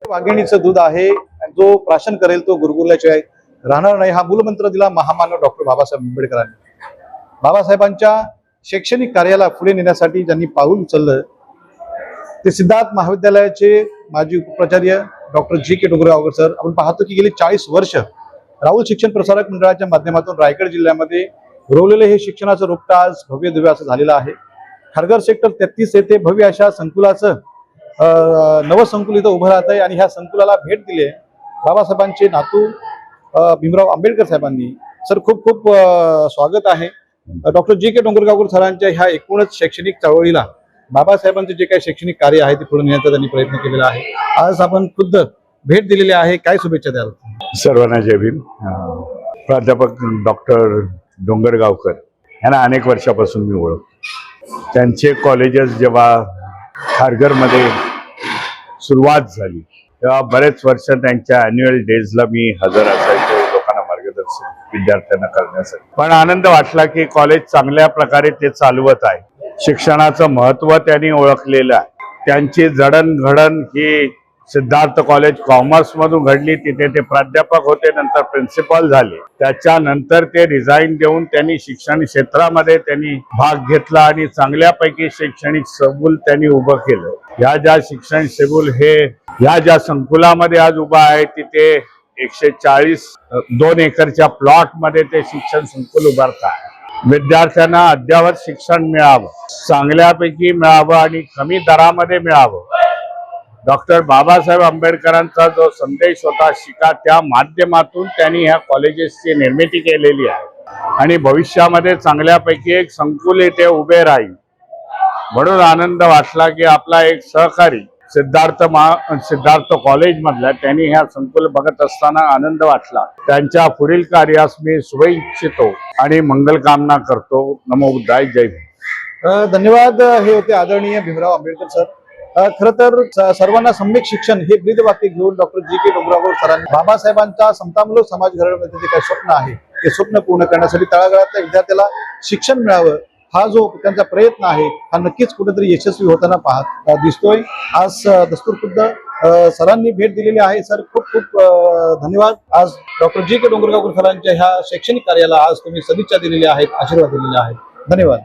वाघिणीचं दूध आहे, जो प्राशन करेल तो गुरगुरल्याशिवाय राहणार नाही, हा मूलमंत्र दिला महामानव डॉक्टर बाबासाहेब आंबेडकरांनी. बाबासाहेबांच्या शैक्षणिक कार्याला पुढे नेण्यासाठी ज्यांनी पाऊल उचललं ते सिद्धार्थ महाविद्यालयाचे माजी उपप्राचार्य डॉक्टर जी.के. डोंगरगावकर सर. आपण पाहतो की गेली 40 वर्ष राहुल शिक्षण प्रसारक मंडळाच्या माध्यमातून रायगड जिल्ह्यामध्ये रोवलेले हे शिक्षणाचं रोपटं आज भव्य दिव्य असं झालेलं आहे. खारघर सेक्टर 33 येथे भव्य अशा संकुलाचं नवं संकुल इथं उभं राहत आहे आणि ह्या संकुलाला भेट दिली बाबासाहेबांचे नातू भीमराव आंबेडकर साहेबांनी. सर खूप खूप स्वागत आहे. Doctor GK. डोंगरगावकर सरांच्या ह्या एकूणच शैक्षणिक चळवळीला बाबासाहेबांचे जे काही शैक्षणिक कार्य आहे ते पुढे नेण्याचा त्यांनी प्रयत्न केलेला आहे. आज आपण खुद्द भेट दिलेली आहे, काय शुभेच्छा द्याल? सर्वांना जय भीम. प्राध्यापक डॉक्टर डोंगरगावकर यांना अनेक वर्षापासून मी ओळखतो. त्यांचे कॉलेजेस जेव्हा खारघरमध्ये सुरुवात झाली तेव्हा बरेच वर्ष त्यांच्या ॲन्युअल डेजला मी हजर असायचो लोकांना मार्गदर्शन विद्यार्थ्यांना करण्यासाठी. पण आनंद वाटला की कॉलेज चांगल्या प्रकारे ते चालवत आहे. शिक्षणाचं महत्त्व त्यांनी ओळखलेलं आहे. त्यांची जडणघडण ही सिद्धार्थ कॉलेज कॉमर्समधून घडली. तिथे ते प्राध्यापक होते, नंतर प्रिन्सिपल झाले. त्याच्यानंतर ते रिझाईन देऊन त्यांनी शिक्षण क्षेत्रामध्ये त्यांनी भाग घेतला आणि चांगल्यापैकी शैक्षणिक संकुल त्यांनी उभं केलं. ह्या ज्या शिक्षण संकुल हे ह्या ज्या संकुलामध्ये आज उभा आहे तिथे 140 2 एकरच्या प्लॉट मध्ये ते शिक्षण संकुल उभारत आहे. विद्यार्थ्यांना अद्ययावत शिक्षण मिळावं, चांगल्यापैकी मिळावं आणि कमी दरामध्ये मिळावं. डॉक्टर बाबासाहेब आंबेडकरांचा जो संदेश होता शिका, त्या माध्यमातून त्यांनी ह्या कॉलेजेसची निर्मिती केलेली आहे आणि भविष्यामध्ये चांगल्यापैकी एक संकुल इथे उभे राहील. म्हणून आनंद वाटला की आपला एक सहकारी सिद्धार्थ कॉलेज मधला त्यांनी ह्या संकुल बघत असताना आनंद वाटला. त्यांच्या पुढील कार्यास मी शुभेच्छितो आणि मंगल कामना करतो. नमो बुद्धाय. जय भीम. धन्यवाद. हे होते आदरणीय भीमराव आंबेडकर सर. खरं तर सर्वांना सम्यक शिक्षण हे ब्रीदवाक्य घेऊन डॉक्टर जी.के. डोंगरगावकर सरांनी बाबासाहेबांचा समतामूलक समाज घडवण्याचे जे काही स्वप्न आहे ते स्वप्न पूर्ण करण्यासाठी तळागाळातल्या विद्यार्थ्याला शिक्षण मिळावं हा जो त्यांचा प्रयत्न आहे हा नक्कीच कुठेतरी यशस्वी होताना दिसतोय. आज दस्तूर खुद्द सरांनी भेट दिलेली आहे. सर खूप खूप धन्यवाद. आज डॉक्टर जी.के. डोंगरगावकर सरांच्या ह्या शैक्षणिक कार्याला आज तुम्ही सदिच्छा दिलेल्या आहेत, आशीर्वाद दिलेले आहेत. धन्यवाद.